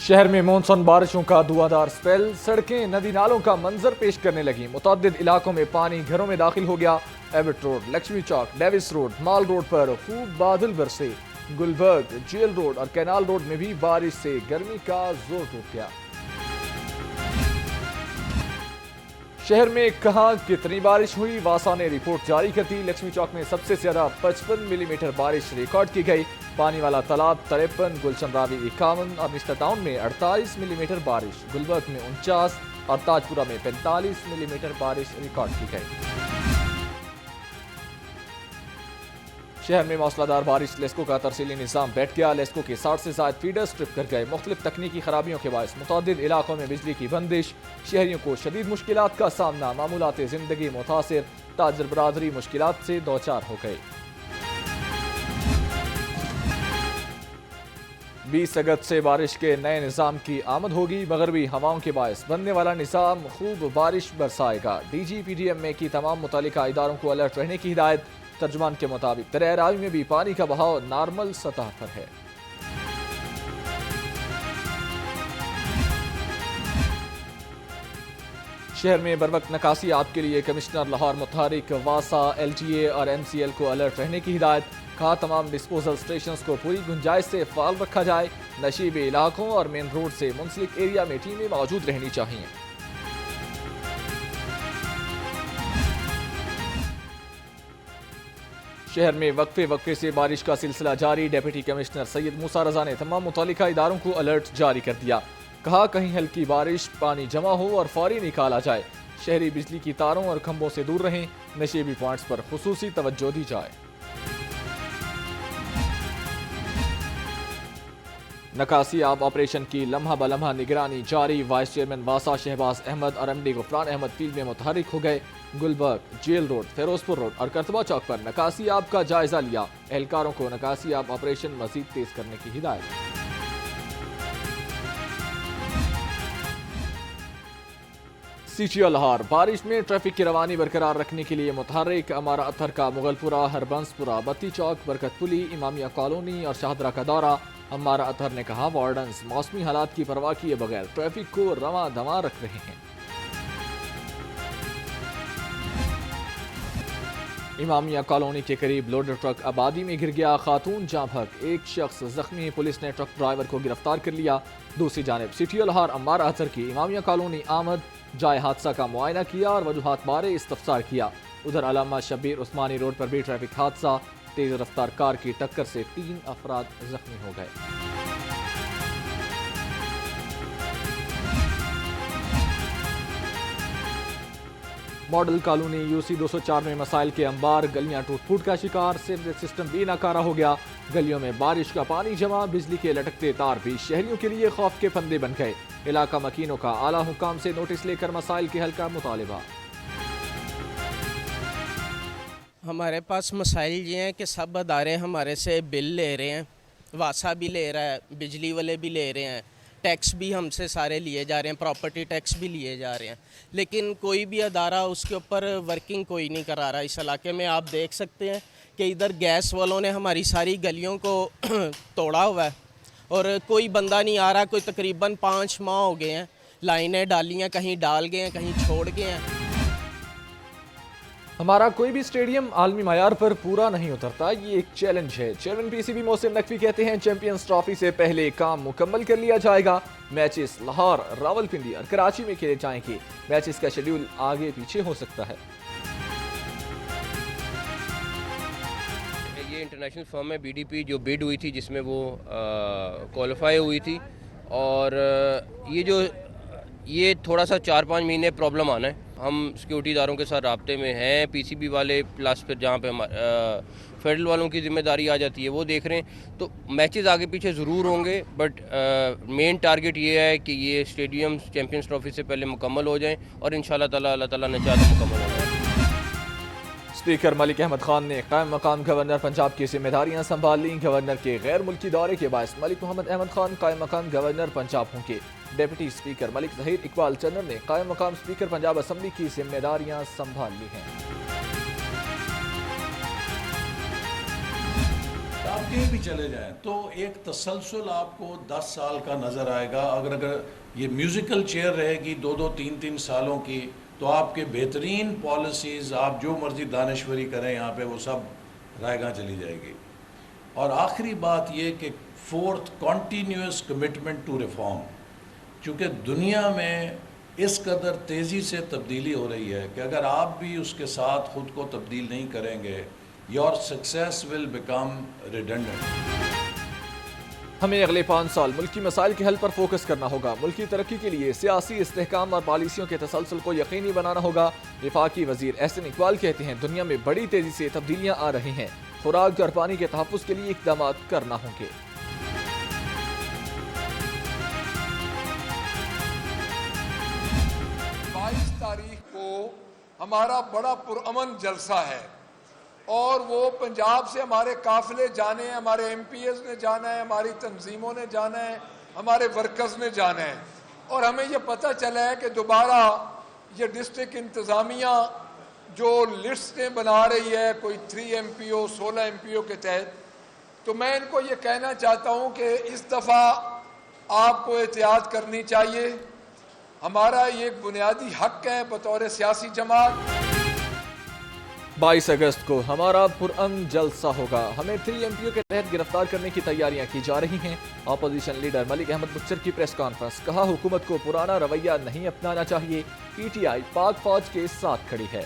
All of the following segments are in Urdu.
شہر میں مونسون بارشوں کا دھواں سپیل، سڑکیں ندی نالوں کا منظر پیش کرنے لگیں۔ متعدد علاقوں میں پانی گھروں میں داخل ہو گیا۔ ایبٹ روڈ، لکشمی چوک، ڈیوس روڈ، مال روڈ پر خوب بادل برسے۔ گلبرگ، جیل روڈ اور کینال روڈ میں بھی بارش سے گرمی کا زور ٹوٹ گیا۔ شہر میں کہاں کتنی بارش ہوئی، واسا نے رپورٹ جاری کر دی۔ لکشمی چوک میں سب سے زیادہ 55 ملی میٹر بارش ریکارڈ کی گئی۔ پانی والا تالاب 53، گلشن راوی 51 اور نشتر ٹاؤن میں 48 ملی میٹر بارش، گلبرگ میں 49 اور تاج پورہ میں 45 ملی میٹر بارش ریکارڈ کی گئی۔ شہر میں موسلا دھار بارش، لیسکو کا ترسیلی نظام بیٹھ گیا۔ لیسکو کے 60 سے زائد فیڈر سٹرپ کر گئے۔ مختلف تکنیکی خرابیوں کے باعث متعدد علاقوں میں بجلی کی بندش، شہریوں کو شدید مشکلات کا سامنا، معمولات زندگی متاثر، تاجر برادری مشکلات سے دوچار ہو گئی۔ 20 اگست سے بارش کے نئے نظام کی آمد ہوگی۔ مغربی ہواؤں کے باعث بننے والا نظام خوب بارش برسائے گا۔ D G P D M میں کی تمام متعلقہ اداروں کو الرٹ رہنے کی ہدایت۔ ترجمان کے مطابق دریا راوی میں بھی پانی کا بہاؤ نارمل سطح پر ہے۔ شہر میں بروقت نکاسی آپ کے لیے کمشنر لاہور متحرک، واسا، ایل ٹی اے اور ایم سی ایل کو الرٹ رہنے کی ہدایت۔ کہا تمام ڈسپوزل سٹیشنز کو پوری گنجائش سے فعال رکھا جائے۔ نشیبی علاقوں اور مین روڈ سے منسلک ایریا میں ٹیمیں موجود رہنی چاہیے۔ شہر میں وقفے وقفے سے بارش کا سلسلہ جاری۔ ڈیپٹی کمشنر سید موسیٰ رضا نے تمام متعلقہ اداروں کو الرٹ جاری کر دیا۔ کہا کہیں ہلکی بارش، پانی جمع ہو اور فوری نکالا جائے۔ شہری بجلی کی تاروں اور کھمبوں سے دور رہیں۔ نشیبی پوائنٹس پر خصوصی توجہ دی جائے۔ نکاسی آب آپریشن کی لمحہ بلمحہ نگرانی جاری۔ وائس چیئرمین واسا شہباز احمد اور M D Ghufran Ahmed field میں متحرک ہو گئے۔ گلبرگ، جیل روڈ، فیروز پور روڈ اور کرتبہ چوک پر نکاسی آب کا جائزہ لیا۔ اہلکاروں کو نکاسی آب آپریشن مزید تیز کرنے کی ہدایت۔ سی ٹی او لاہور بارش میں ٹریفک کی روانی برقرار رکھنے کے لیے متحرک۔ امارا اتھر کا مغل پورہ، ہربنس پورہ، بتی چوک، برکت پلی، امامیہ کالونی اور شاہدرہ کا دورہ۔ امارا اتھر نے کہا وارڈنز موسمی حالات کی پرواہ کیے بغیر ٹریفک کو رواں دواں رکھ رہے ہیں۔ امامیہ کالونی کے قریب لوڈر ٹرک آبادی میں گر گیا۔ خاتون جاں بحق، ایک شخص زخمی۔ پولیس نے ٹرک ڈرائیور کو گرفتار کر لیا۔ دوسری جانب سی ٹی او لاہور امارا اتھر کی امامیہ کالونی آمد، جائے حادثہ کا معائنہ کیا اور وجوہات بارے استفسار کیا۔ ادھر علامہ شبیر عثمانی روڈ پر بھی ٹریفک حادثہ، تیز رفتار کار کی ٹکر سے 3 افراد زخمی ہو گئے۔ ماڈل کالونی یو سی 204 میں مسائل کے انبار، گلیاں ٹوٹ پھوٹ کا شکار، سیوریج سسٹم بھی ناکارہ ہو گیا۔ گلیوں میں بارش کا پانی جمع، بجلی کے لٹکتے تار بھی شہریوں کے لیے خوف کے پھندے بن گئے۔ علاقہ مکینوں کا اعلیٰ حکام سے نوٹس لے کر مسائل کے حل کا مطالبہ۔ ہمارے پاس مسائل یہ ہیں کہ سب ادارے ہمارے سے بل لے رہے ہیں، واسا بھی لے رہا ہے، بجلی والے بھی لے رہے ہیں، ٹیکس بھی ہم سے سارے لیے جا رہے ہیں، پراپرٹی ٹیکس بھی لیے جا رہے ہیں، لیکن کوئی بھی ادارہ اس کے اوپر ورکنگ کوئی نہیں کرا رہا۔ اس علاقے میں آپ دیکھ سکتے ہیں کہ ادھر گیس والوں نے ہماری ساری گلیوں کو توڑا ہوا ہے اور کوئی بندہ نہیں آ رہا۔ کوئی تقریباً 5 ماہ ہو گئے ہیں، لائنیں ڈالی ہیں، کہیں ڈال گئے ہیں، کہیں چھوڑ گئے ہیں۔ ہمارا کوئی بھی اسٹیڈیم عالمی معیار پر پورا نہیں اترتا، یہ ایک چیلنج ہے۔ Chairman P C B Mohsin Naqvi کہتے ہیں چیمپئنز ٹرافی سے پہلے کام مکمل کر لیا جائے گا۔ میچز لاہور، راولپنڈی اور کراچی میں کھیلے جائیں گے۔ میچز کا شیڈیول آگے پیچھے ہو سکتا ہے۔ یہ انٹرنیشنل فرم ہے بی ڈی پی جو بڈ ہوئی تھی، جس میں وہ کوالیفائی ہوئی تھی، اور یہ تھوڑا سا 4-5 مہینے پرابلم آنا ہے۔ ہم سیکیورٹی اداروں کے ساتھ رابطے میں ہیں، پی سی بی والے پلس پھر جہاں پہ فیڈرل والوں کی ذمہ داری آ جاتی ہے وہ دیکھ رہے ہیں۔ تو میچز آگے پیچھے ضرور ہوں گے، بٹ مین ٹارگٹ یہ ہے کہ یہ اسٹیڈیم چیمپئنز ٹرافی سے پہلے مکمل ہو جائیں، اور انشاءاللہ تعالیٰ اللہ تعالیٰ نے چاہا تو مکمل ہو جائیں۔ اسپیکر ملک احمد خان نے قائم مقام گورنر پنجاب کی ذمہ داریاں سنبھال لیں۔ گورنر کے غیر ملکی دورے کے باعث ملک محمد احمد خان قائم مقام گورنر پنجاب ہوں گے۔ ڈپٹی اسپیکر ملک ظہیر اقبال چنر نے قائم مقام اسپیکر پنجاب اسمبلی کی ذمہ داریاں سنبھال لی ہیں۔ آپ کہیں بھی چلے جائیں تو ایک تسلسل آپ کو 10 سال کا نظر آئے گا. اگر یہ میوزیکل چیئر رہے گی 2-3 سالوں کی تو آپ کے بہترین پالیسیز آپ جو مرضی دانشوری کریں یہاں پہ وہ سب رائے گاں چلی جائے گی. اور آخری بات یہ کہ fourth continuous commitment to reform. چونکہ دنیا میں اس قدر تیزی سے تبدیلی ہو رہی ہے کہ اگر آپ بھی اس کے ساتھ خود کو تبدیل نہیں کریں گے your success will become redundant. ہمیں اگلے 5 سال ملکی مسائل کے حل پر فوکس کرنا ہوگا. ملکی ترقی کے لیے سیاسی استحکام اور پالیسیوں کے تسلسل کو یقینی بنانا ہوگا. وفاقی وزیر احسن اقبال کہتے ہیں دنیا میں بڑی تیزی سے تبدیلیاں آ رہی ہیں. خوراک اور پانی کے تحفظ کے لیے اقدامات کرنا ہوں گے. 22 تاریخ کو ہمارا بڑا پرامن جلسہ ہے اور وہ پنجاب سے ہمارے قافلے جانے ہیں, ہمارے ایم پی ایز نے جانا ہے, ہماری تنظیموں نے جانا ہے, ہمارے ورکرز نے جانا ہے. اور ہمیں یہ پتہ چلا ہے کہ دوبارہ یہ ڈسٹرکٹ انتظامیہ جو لسٹیں بنا رہی ہے کوئی 3 MPO 16 MPO کے تحت, تو میں ان کو یہ کہنا چاہتا ہوں کہ اس دفعہ آپ کو احتیاط کرنی چاہیے. ہمارا یہ ایک بنیادی حق ہے بطور سیاسی جماعت. 22 اگست کو ہمارا پرامن جلسہ ہوگا. ہمیں 3 MPO کے تحت گرفتار کرنے کی تیاریاں کی جا رہی ہیں. Opposition leader Malik Ahmad Butcher کی پریس کانفرنس. کہا حکومت کو پرانا رویہ نہیں اپنانا چاہیے. PTI پاک فوج کے ساتھ کھڑی ہے.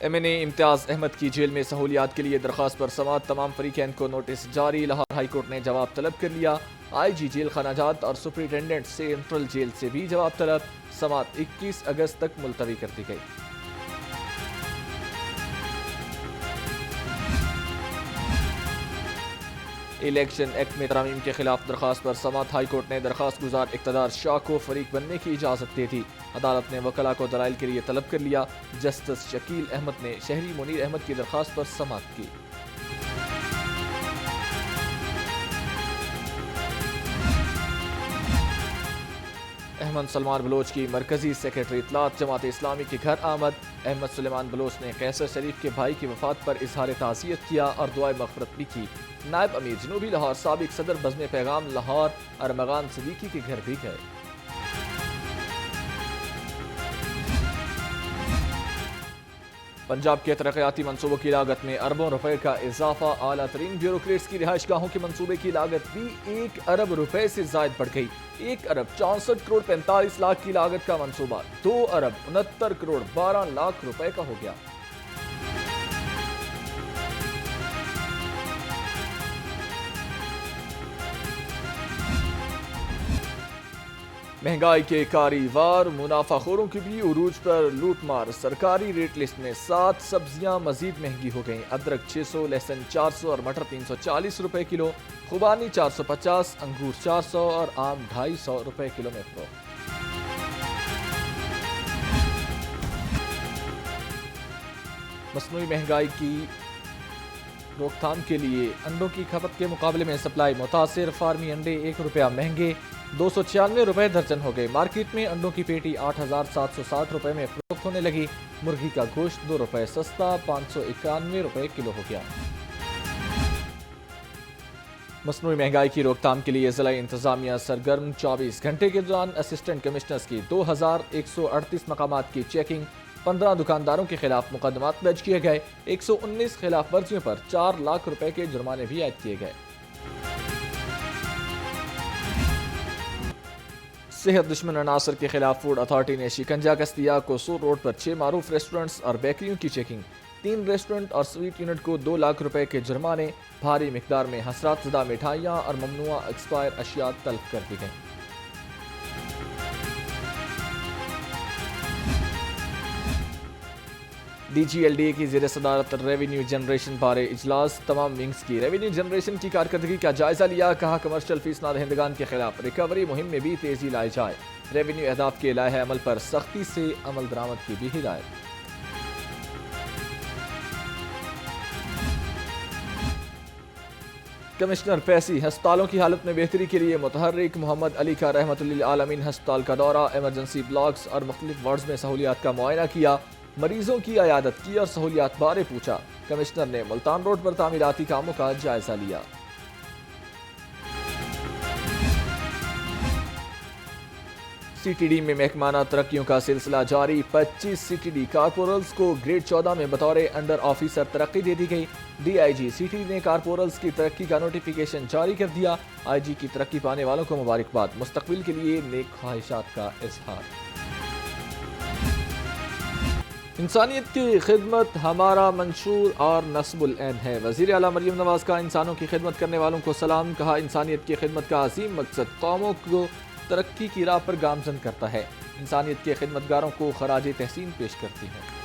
MNA امتیاز احمد کی جیل میں سہولیات کے لیے درخواست پر سماعت. تمام فریقین کو نوٹس جاری. لاہور ہائی کورٹ نے جواب طلب کر لیا. IG جیل خانہ جات اور سپرنٹینڈنٹ سینٹرل جیل سے بھی جواب طلب. سماعت 21 اگست تک ملتوی کر دی گئی. الیکشن ایکٹ میں ترامیم کے خلاف درخواست پر سماعت. ہائی کورٹ نے درخواست گزار اقتدار شاہ کو فریق بننے کی اجازت دے دی. عدالت نے وکلاء کو دلائل کے لیے طلب کر لیا. جسٹس شکیل احمد نے شہری منیر احمد کی درخواست پر سماعت کی. احمد سلمان بلوچ کی مرکزی سیکرٹری اطلاعات جماعت اسلامی کے گھر آمد. احمد سلیمان بلوچ نے قیصر شریف کے بھائی کی وفات پر اظہار تعزیت کیا اور دعائے مغفرت بھی کی. نائب امیر جنوبی لاہور سابق صدر بزم پیغام لاہور ارمغان صدیقی کے گھر بھی گئے. پنجاب کے ترقیاتی منصوبوں کی لاگت میں اربوں روپے کا اضافہ. اعلیٰ ترین بیوروکریٹس کی رہائش گاہوں کے منصوبے کی لاگت بھی 1 ارب روپے سے زائد بڑھ گئی. 1 ارب 64 کروڑ 45 لاکھ کی لاگت کا منصوبہ 2 ارب 69 کروڑ 12 لاکھ روپے کا ہو گیا. مہنگائی کے کاری وار. منافع خوروں کی بھی عروج پر لوٹ مار. سرکاری ریٹ لسٹ میں 7 سبزیاں مزید مہنگی ہو گئیں. ادرک 600, لہسن 400 اور مٹر 340 روپے کلو. خوبانی 450, انگور 400 اور آم 250 روپے کلو میں فروخت. مصنوعی مہنگائی کی روک تھام کے لیے انڈوں کی کھپت کے مقابلے میں سپلائی متاثر. فارمی انڈے 1 روپیہ مہنگے 296 روپے درجن ہو گئے. مارکیٹ میں انڈوں کی پیٹی 8760 روپے میں فروخت ہونے لگی. مرغی کا گوشت 2 روپے سستا 591 روپے کلو ہو گیا. مصنوعی مہنگائی کی روک تھام کے لیے ضلع انتظامیہ سرگرم. 24 گھنٹے کے دوران اسسٹنٹ کمشنرز کی 2138 مقامات کی چیکنگ. 15 دکانداروں کے خلاف مقدمات درج کیے گئے. 119 خلاف ورزیوں پر 4 لاکھ روپے کے جرمانے بھی عائد کیے گئے. صحت دشمن عناصر کے خلاف فوڈ اتھارٹی نے شکنجہ کس دیا. قصور روڈ پر 6 معروف ریسٹورنٹس اور بیکریوں کی چیکنگ. 3 ریسٹورنٹ اور سویٹ یونٹ کو 2 لاکھ روپے کے جرمانے. بھاری مقدار میں حسرات زدہ مٹھائیاں اور ممنوعہ ایکسپائر اشیاء طلب کر دی گئیں. DGLDA کی زیر صدارت ریونیو جنریشن بارے اجلاس. تمام ونگز کی ریونیو جنریشن کی کارکردگی کا جائزہ لیا. کہا کمرشل فیس نہ دہندگان کے خلاف ریکوری مہم میں بھی تیزی لائی جائے. ریونیو اہداف کے لائحہ عمل پر سختی سے عمل درآمد کی بھی ہدایت. کمشنر پیسی ہسپتالوں کی حالت میں بہتری کے لیے متحرک. محمد علی کا رحمت للعالمین ہسپتال کا دورہ. ایمرجنسی بلاکس اور مختلف وارڈز میں سہولیات کا معائنہ کیا. مریضوں کی عیادت کی اور سہولیات بارے پوچھا۔ کمشنر نے ملتان روڈ پر تعمیراتی کاموں کا جائزہ لیا۔ سی ٹی ڈی میں محکمانہ ترقیوں کا سلسلہ جاری۔ 25 سی ٹی ڈی کارپورلز کو گریڈ 14 میں بطور انڈر آفیسر ترقی دے دی گئی۔ D I G C T D نے کارپورلز کی ترقی کا نوٹیفیکیشن جاری کر دیا۔ آئی جی کی ترقی پانے والوں کو مبارکباد، مستقبل کے لیے نیک خواہشات کا اظہار۔ انسانیت کی خدمت ہمارا منشور اور نصب العین ہے۔ وزیر اعلیٰ مریم نواز کا انسانوں کی خدمت کرنے والوں کو سلام۔ کہا انسانیت کی خدمت کا عظیم مقصد قوموں کو ترقی کی راہ پر گامزن کرتا ہے، انسانیت کے خدمتگاروں کو خراج تحسین پیش کرتی ہے۔